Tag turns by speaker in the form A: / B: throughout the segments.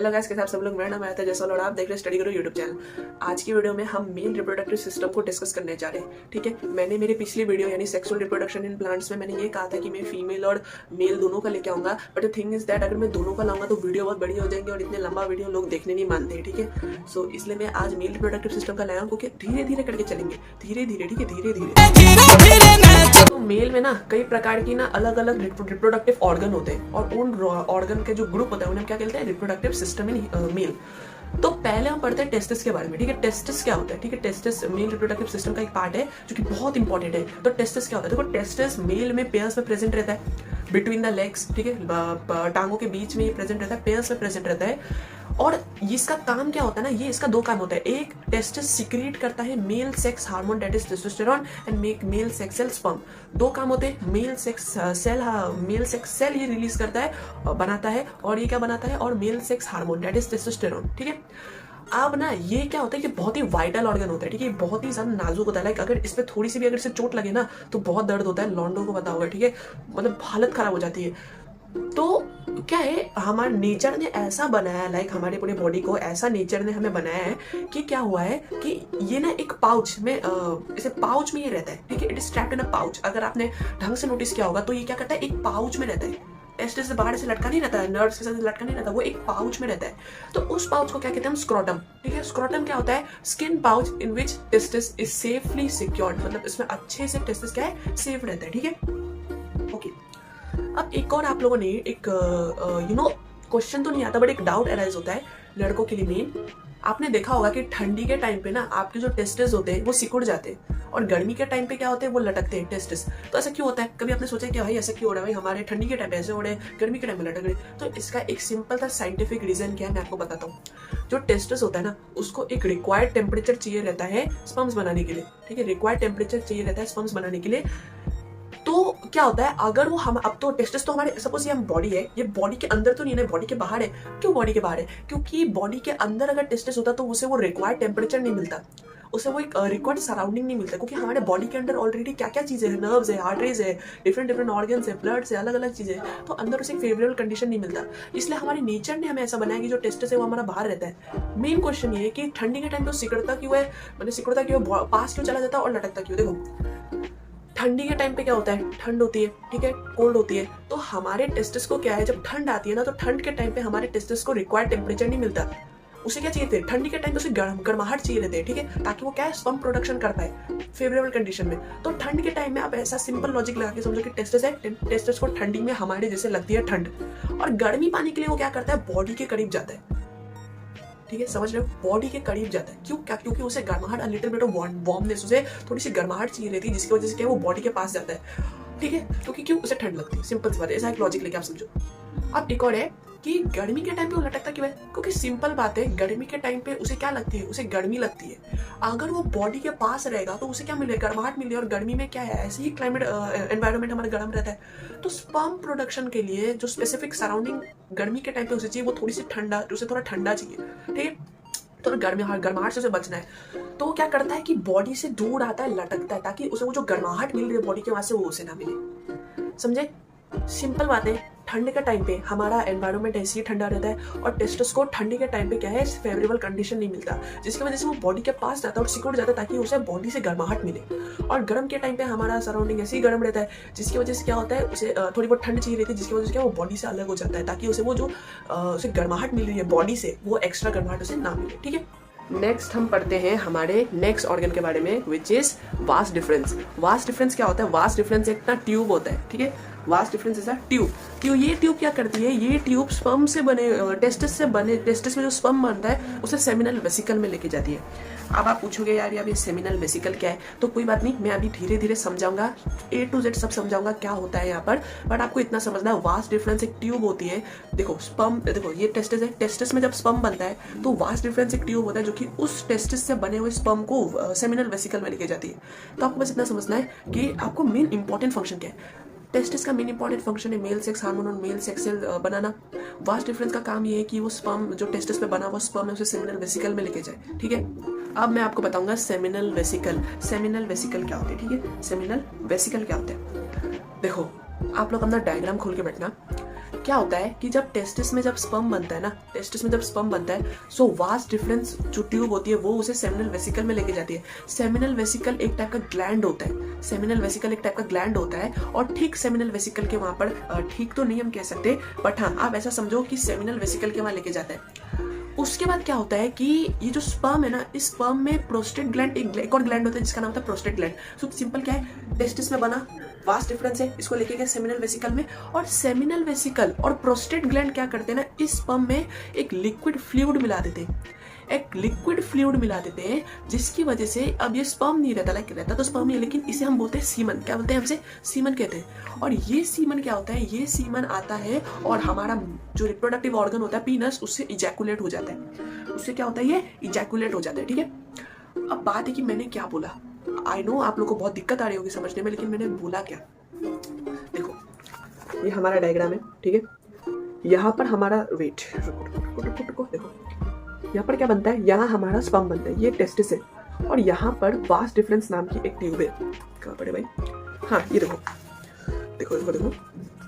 A: Hello guys, कैसे आप सब लोग। मेरा नाम आया था जैसा और आप देख रहे हैं स्टडी करो यूट्यूब चैनल। आज की वीडियो में हम मेल रिप्रोडक्टिव सिस्टम को डिस्कस करने जा रहे हैं। ठीक है, मैंने मेरी पिछली वीडियो यानी सेक्सुअल रिप्रोडक्शन इन प्लांट्स में मैंने ये कहा था कि मैं फीमेल और मेल दोनों का लेके आऊंगा, but the thing is that अगर मैं दोनों का लाऊंगा तो वीडियो बहुत बड़ी हो जाएंगे और इतने लंबा वीडियो लोग देखने नहीं मानते। ठीक है, सो इसलिए मैं आज मेल रिप्रोडक्टिव सिस्टम का लाया हूँ, क्योंकि धीरे धीरे करके चलेंगे, धीरे धीरे। ठीक है, धीरे धीरे। तो मेल में ना कई प्रकार की ना अलग अलग रिप्रोडक्टिव ऑर्गन होते हैं, और उन ऑर्गन के जो ग्रुप होता है उन्हें क्या कहते हैं, रिप्रोडक्टिव सिस्टम इन मेल। तो पहले हम पढ़ते हैं टेस्टिस के बारे में। ठीक है, टेस्टिस क्या होता है। ठीक है, टेस्टिस मेल रिप्रोडक्टिव सिस्टम का एक पार्ट है जो कि बहुत इंपॉर्टेंट है। तो टेस्टिस क्या होता है, देखो टेस्टिस मेल में पेयर्स में प्रेजेंट रहता है, बिटवीन द लेग्स। ठीक है, टांगों के बीच में ये प्रेजेंट रहता है, पेयर्स में प्रेजेंट रहता है। और इसका काम क्या होता है ना, ये इसका दो काम होता है। एक, टेस्टिस सिक्रीट करता है male sex hormone that is testosterone and make male sex cell sperm. दो काम होते हैं। मेल सेक्स सेल ये रिलीज करता है, बनाता है, और ये क्या बनाता है, और mail sex hormone that is testosterone. ठीक है, अब ना ये क्या होता है कि बहुत ही वाइटल ऑर्गन होता है। ठीक है, बहुत ही ज्यादा नाजुक होता है। लाइक अगर इस पे थोड़ी सी भी अगर इसे चोट लगे ना तो बहुत दर्द होता है, लॉन्डो को पता होगा। ठीक है, मतलब हालत खराब हो जाती है। तो क्या है, हमारे नेचर ने ऐसा बनाया है, लाइक हमारे पूरे बॉडी को ऐसा नेचर ने हमें बनाया है कि क्या हुआ है कि ये ना एक पाउच में इसे पाउच में ये रहता है। ठीक है, it is trapped in a pouch. अगर आपने ढंग से नोटिस किया होगा तो ये क्या करता है, एक पाउच में रहता है। टेस्टिस से बाहर से लटका नहीं रहता है, नर्व्स के साथ लटका नहीं रहता, वो एक पाउच में रहता है। तो उस पाउच को क्या कहते हैं हम, स्क्रोटम। ठीक है, स्क्रोटम क्या होता है, skin pouch in which testis is safely secured. मतलब इसमें अच्छे से टेस्टिस क्या है, सेफ रहता है। ठीक है, ओके। अब एक और आप लोगों ने एक क्वेश्चन तो नहीं आता बट एक डाउट अराइज होता है लड़कों के लिए मेन। आपने देखा होगा कि ठंडी के टाइम पे ना आपके जो टेस्टिस होते हैं वो सिकुड़ जाते हैं, और गर्मी के टाइम पे क्या होते हैं, वो लटकते हैं टेस्टिस। तो ऐसा क्यों होता है, कभी आपने सोचा कि भाई ऐसा क्यों हो रहा है, भाई हमारे ठंडी के टाइम पे ऐसे हो रहे हैं, गर्मी के टाइम पे लटक रहे। तो इसका एक सिंपल सा साइंटिफिक रीजन क्या है, मैं आपको बताता हूँ। जो टेस्टिस होता है ना, उसको एक रिक्वायर्ड टेम्परेचर चाहिए रहता है स्पर्म्स बनाने के लिए। ठीक है, रिक्वायर्ड टेम्परेचर चाहिए रहता है स्पर्म्स बनाने के लिए। तो क्या होता है, अगर वो हम अब तो टेस्टिस तो हमारे, सपोज ये हम बॉडी है, ये बॉडी के अंदर तो नहीं है, बॉडी के बाहर है। क्यों बॉडी के बाहर है, क्योंकि बॉडी के अंदर अगर टेस्टिस होता तो उसे वो रिक्वायर्ड टेम्परेचर नहीं मिलता, उसे वो एक रिक्वायर्ड सराउंडिंग नहीं मिलता। क्योंकि हमारे बॉडी के अंदर ऑलरेडी क्या क्या चीजें हैं, नर्व्स है, आर्टरीज है, डिफरेंट डिफरेंट ऑर्गन्स है, ब्लड है, अलग अलग चीजें, तो अंदर उसे फेवरेबल कंडीशन नहीं मिलता। इसलिए हमारे नेचर ने हमें ऐसा बनाया कि जो टेस्टिस है वो हमारा बाहर रहता है। मेन क्वेश्चन ये है कि ठंडी के टाइम पे सिकुड़ता क्यों है, मतलब सिकुड़ता क्यों, पास क्यों चला जाता है और लटकता क्यों। देखो, ठंडी के टाइम पे क्या होता है, ठंड होती है। ठीक है, कोल्ड होती है। तो हमारे टेस्टिस को क्या है, जब ठंड आती है ना, तो ठंड के टाइम पे हमारे टेस्टिस को रिक्वायर्ड टेम्परेचर नहीं मिलता। उसे क्या चाहिए थे, ठंडी के टाइम पे उसे गर्माहट चाहिए रहते हैं। ठीक है, ताकि वो क्या है, स्पर्म प्रोडक्शन कर पाए फेवरेबल कंडीशन में। तो ठंड के टाइम में आप ऐसा सिंपल लॉजिक लगा के समझो कि टेस्टिस है, टेस्टिस को ठंडी में हमारे जैसे लगती है ठंड, और गर्मी पाने के लिए वो क्या करता है, बॉडी के करीब जाता है। ठीक है, समझ रहे हो, बॉडी के करीब जाता है। क्यों, क्या, क्योंकि उसे गर्माहट, a little bit of warmness, उसे थोड़ी सी गर्माहट चाहिए रहती है, जिसकी वजह से क्या वो बॉडी के पास जाता है। ठीक है, क्योंकि क्यों, उसे ठंड लगती है। सिंपल सी बात है, ऐसा एक लॉजिक लेके आप समझो। अब एक और है कि गर्मी के टाइम पे वो लटकता क्यों है, क्योंकि सिंपल बात है, गर्मी के टाइम पे उसे क्या लगती है, उसे गर्मी लगती है। अगर वो बॉडी के पास रहेगा तो उसे क्या मिलेगा, गर्माहट मिलेगी, और गर्मी में क्या है, ऐसे ही क्लाइमेट एनवायरनमेंट हमारा गर्म रहता है। तो स्पर्म प्रोडक्शन के लिए जो स्पेसिफिक सराउंडिंग गर्मी के टाइम पे उसे चाहिए, वो थोड़ी सी ठंडा, उसे थोड़ा ठंडा चाहिए। ठीक है, तो गर्माहट से उसे बचना है। तो क्या करता है कि बॉडी से दूर आता है, लटकता है, ताकि उसे वो जो गर्माहट मिल रही है बॉडी के वहां से वो उसे ना मिले। समझे, सिंपल बात है। ठंड के टाइम पे हमारा एनवायरनमेंट ऐसे ही ठंडा रहता है, और टेस्टिस को ठंडी के टाइम पे क्या है, फेवरेबल कंडीशन नहीं मिलता, जिसकी वजह से वो बॉडी के पास जाता है और सिकुड़ जाता है, ताकि उसे बॉडी से गर्माहट मिले। और गर्म के टाइम पे हमारा सराउंडिंग ऐसे ही गर्म रहता है, जिसकी वजह से क्या होता है, उसे थोड़ी बहुत ठंड चाहिए रहती है, जिसकी वजह से क्या वो बॉडी से अलग हो जाता है, ताकि उसे वो जो उसे गर्माहट मिल रही है बॉडी से, वो एक्स्ट्रा गर्माहट उसे ना मिले। ठीक है, नेक्स्ट हम पढ़ते हैं हमारे नेक्स्ट ऑर्गन के बारे में, which is vast difference. Vast difference क्या होता है, वास्ट डिफरेंस एक ना ट्यूब होता है। ठीक है, vast difference is a tube. ये ट्यूब क्या करती है, ये ट्यूब स्पर्म से बने, टेस्टिस में जो स्पर्म बनता है उसे सेमिनल वेसिकल में लेके जाती है। अब आप पूछोगे यार ये सेमिनल वेसिकल क्या है, तो कोई बात नहीं, मैं अभी धीरे धीरे समझाऊंगा, A to Z सब समझाऊंगा क्या होता है यहाँ पर। बट आपको इतना समझना है, वास्ट डिफरेंस एक ट्यूब होती है। देखो स्पर्म, देखो ये टेस्टिस है, टेस्टिस में जब स्पर्म बनता है तो वास्ट डिफरेंस एक ट्यूब होता है, जो कि उस टेस्टिस से बने हुए स्पर्म को सेमिनल वेसिकल में लेके जाती है। तो आपको बस इतना समझना है कि आपको मेन इंपॉर्टेंट फंक्शन क्या है। टेस्टिस का मेन इंपॉर्टेंट फंक्शन है मेल सेक्स हार्मोन और मेल सेक्स सेल बनाना। वास्ट डिफरेंस का काम ये है कि वो स्पर्म जो टेस्टिस में बना हुआ स्पर्म है उसे सेमिनल वेसिकल में लेके जाए। ठीक है, अब मैं आपको बताऊंगा सेमिनल वेसिकल। सेमिनल वेसिकल क्या होते हैं। ठीक है, सेमिनल वेसिकल क्या होते हैं, देखो आप लोग अपना डायग्राम खोल के बैठना। क्या होता है कि जब टेस्टिस में जब स्पर्म बनता है ना, टेस्टिस में जब स्पर्म बनता है, सो वास्ट डिफरेंस जो ट्यूब होती है वो उसे सेमिनल वेसिकल में लेके जाती है। सेमिनल वेसिकल एक टाइप का ग्लैंड होता है, सेमिनल वेसिकल एक टाइप का ग्लैंड होता है, और ठीक सेमिनल वेसिकल के वहां पर, ठीक तो नहीं हम कह सकते, बट हाँ आप ऐसा समझो कि सेमिनल वेसिकल के वहां लेके जाता है। उसके बाद क्या होता है कि ये जो स्पर्म है ना, इस स्पर्म में प्रोस्टेट ग्लैंड, एक और ग्लैंड होता है जिसका नाम होता है प्रोस्टेट ग्लैंड। सो सिंपल क्या है, टेस्टिस में बना, वास्ट डिफरेंस है, इसको लेके गए सेमिनल वेसिकल में, और सेमिनल वेसिकल और प्रोस्टेट ग्लैंड क्या करते हैं ना, इस स्पर्म में एक लिक्विड फ्लूइड मिला देते हैं, एक लिक्विड फ्लूइड मिला देते हैं, जिसकी वजह से अब ये स्पर्म नहीं रहता, लाइक रहता तो स्पर्म नहीं है, लेकिन इसे हम बोलते हैं सीमन। क्या बोलते हैं हमसे? सीमन कहते हैं। और ये सीमन क्या होता है, ये सीमन आता है और हमारा जो रिप्रोडक्टिव ऑर्गन होता है पीनस, उससे इजैकुलेट हो जाता है, उससे क्या होता है, ये इजैकुलेट हो जाता है। ठीक है, अब बात है कि मैंने क्या बोला। आई नो आप लोग को बहुत दिक्कत आ रही होगी समझने में, लेकिन मैंने बोला क्या। देखो ये हमारा डायग्राम है, ठीक है, यहाँ पर हमारा वेट, देखो यहाँ पर क्या बनता है, यहाँ हमारा स्पर्म बनता है, ये टेस्टिस है, और यहाँ पर वास्ट डिफरेंस नाम की एक ट्यूब है। कहाँ पड़े भाई, हाँ ये देखो देखो देखो देखो,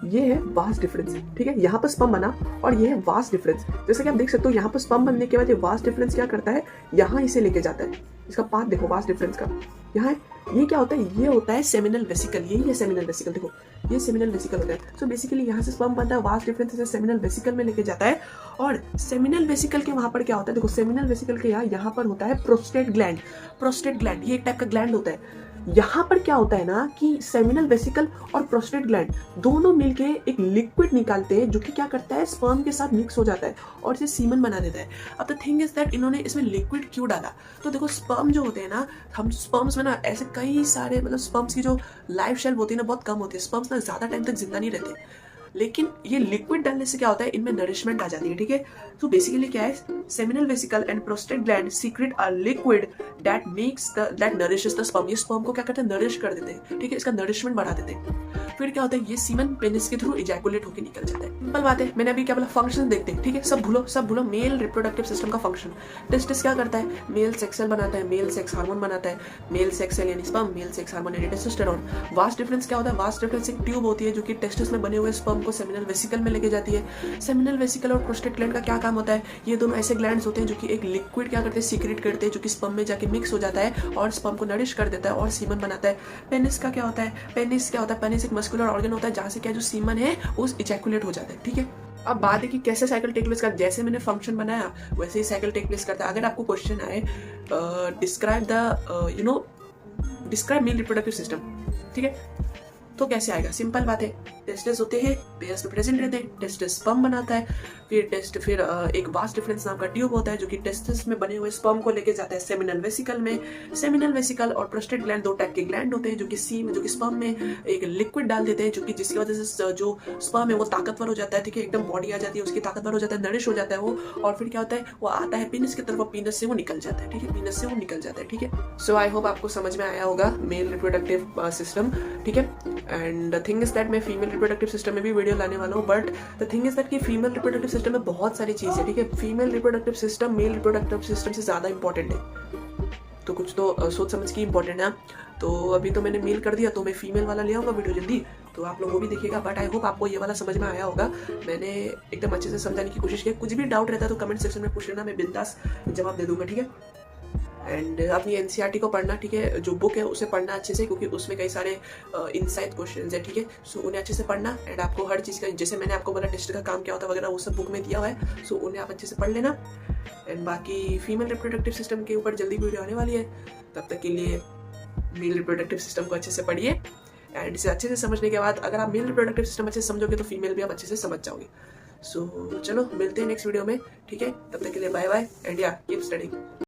A: ये है वास्ट डिफरेंस, ठीक है, यहाँ पर स्पर्म बना और ये है वास्ट डिफरेंस। जैसे कि आप देख सकते हो, यहाँ पर स्पर्म बनने के बाद ये वास्ट डिफरेंस क्या करता है, यहाँ इसे लेके जाता है, इसका पाथ देखो वास्ट डिफरेंस का, यहाँ ये क्या होता है, ये होता है सेमिनल वेसिकल, यही है सेमिनल वेसिकल, देखो ये सेमिनल वेसिकल होता है। सो बेसिकली यहाँ से स्पर्म बनता है, वास्ट डिफरेंस से सेमिनल वेसिकल में लेके जाता है, और सेमिनल वेसिकल के वहां पर क्या होता है, देखो सेमिनल वेसिकल के यहाँ पर होता है प्रोस्टेट ग्लैंड। प्रोस्टेट ग्लैंड ये एक टाइप का ग्लैंड होता है। यहाँ पर क्या होता है ना कि सेमिनल वेसिकल और प्रोस्टेट ग्लैंड दोनों मिलके एक लिक्विड निकालते हैं, जो कि क्या करता है, स्पर्म के साथ मिक्स हो जाता है और इसे सीमन बना देता है। अब द थिंग इज दैट इन्होंने इसमें लिक्विड क्यों डाला, तो देखो स्पर्म जो होते हैं ना, हम स्पर्म्स में ना ऐसे कई सारे, मतलब स्पर्म्स की जो लाइफ शेल्फ होती है ना बहुत कम होती है, स्पर्म्स ना ज्यादा टाइम तक जिंदा नहीं रहते, लेकिन ये लिक्विड डालने से क्या होता है, इनमें नरिशमेंट आ जाती है। ठीक है, तो बेसिकली क्या है, seminal vesicle and prostate gland secret a liquid that nourishes the sperm. ये स्पर्म को क्या करते हैं, नरिश कर देते हैं, ठीक है, इसका नरिशमेंट बढ़ा देते हैं। फिर क्या होता है, ये सीमन पेनिस के थ्रू इजैकुलेट होकर निकल जाता है। सिंपल बात है, मैंने अभी क्या बोला, फंक्शन देखते हैं, ठीक है, सब भूलो, मेल रिप्रोडक्टिव सिस्टम का फंक्शन। टेस्टिस क्या करता है, मेल सेक्स सेल बनाता है, मेल सेक्स हार्मोन बनाता है, मेल सेक्स सेल यानी स्पर्म, मेल सेक्स हार्मोन यानी टेस्टोस्टेरोन। वास्ट डिफरेंस क्या होता है, वास्ट डिफरेंस एक ट्यूब होती है जो कि टेस्टिस में बने हुए स्पर्म को सेमिनल वेसिकल में लेके जाती है। सेमिनल वेसिकल और प्रोस्टेट ग्लैंड का क्या काम होता है, ये दोनों ऐसे ग्लैंड्स होते हैं जो कि एक लिक्विड क्या करते हैं, सीक्रेट करते हैं, जो कि स्पर्म में जाके मिक्स हो जाता है और स्पर्म को नरिश कर देता है और सीमन बनाता है। पेनिस का क्या होता है, पेनिस एक मस्कुलर ऑर्गन होता है जहाँ से क्या जो सीमन है वो इजैकुलेट हो जाता है। ठीक है, अब बात है कि कैसे साइकिल टेक प्लेस करता है। जैसे मैंने फंक्शन बनाया वैसे ही साइकिल टेक प्लेस करता है। अगर आपको क्वेश्चन आए, डिस्क्राइब मेल रिप्रोडक्टिव सिस्टम, ठीक है, तो कैसे आएगा, सिंपल बात है, टेस्टिस होते हैं, पेयर्स में प्रेजेंट रहते हैं, टेस्टिस स्पर्म बनाता है, फिर एक वास्ट डिफरेंस नाम का ट्यूब होता है जो कि टेस्टिस में बने हुए स्पर्म को लेके जाता है सेमिनल वेसिकल में। सेमिनल वेसिकल और प्रोस्टेट ग्लैंड दो टाइप के ग्लैंड होते हैं जो कि स्पर्म में एक लिक्विड डाल देते हैं, जो कि जिसकी वजह से जो स्पर्म है वो ताकतवर हो जाता है, ठीक है, एकदम बॉडी आ जाती है उसकी, ताकतवर हो जाता है, नरिश हो जाता है वो, और फिर क्या होता है, वो आता है पीनस की तरफ, पीनस से वो निकल जाता है, ठीक है, पीनस से वो निकल जाता है। ठीक है, सो आई होप आपको समझ में आया होगा मेल रिप्रोडक्टिव सिस्टम, ठीक है। And the thing is that मैं फीमेल रिप्रोडक्टिव सिस्टम में भी वीडियो लाने वाला हूँ, but the thing is that कि फीमेल रिप्रोडक्टिव सिस्टम में बहुत सारी चीज़ है, ठीक है, female reproductive system male reproductive system से ज़्यादा इंपॉर्टेंट है, तो कुछ तो सोच समझ के इंपॉर्टेंट है। तो अभी तो मैंने मेल कर दिया, तो मैं फीमेल वाला ले आऊँगा वीडियो जल्दी, तो आप लोग वो भी देखिएगा, बट आई होप आपको ये वाला समझ में आया होगा। मैंने एकदम अच्छे से समझाने की कोशिश की। कुछ भी डाउट रहता है तो कमेंट सेक्शन में पूछ लेना, मैं बिंदास जवाब दे दूंगा, ठीक है। एंड अपनी एनसीईआरटी को पढ़ना, ठीक है, जो बुक है उसे पढ़ना अच्छे से, क्योंकि उसमें कई सारे इनसाइट क्वेश्चंस है, ठीक है, सो उन्हें अच्छे से पढ़ना। एंड आपको हर चीज़ का, जैसे मैंने आपको बोला टेस्ट का काम क्या होता है वगैरह, वो सब बुक में दिया हुआ है, सो उन्हें आप अच्छे से पढ़ लेना। एंड बाकी फीमेल रिप्रोडक्टिव सिस्टम के ऊपर जल्दी वीडियो आने वाली है, तब तक के लिए मेल रिप्रोडक्टिव सिस्टम को अच्छे से पढ़िए। एंड इसे अच्छे से समझने के बाद अगर आप मेल रिप्रोडक्टिव सिस्टम अच्छे से समझोगे तो फीमेल भी आप अच्छे से समझ जाओगे। सो चलो मिलते हैं नेक्स्ट वीडियो में, ठीक है, तब तक के लिए बाय बाय एंड या कीप स्टडीइंग।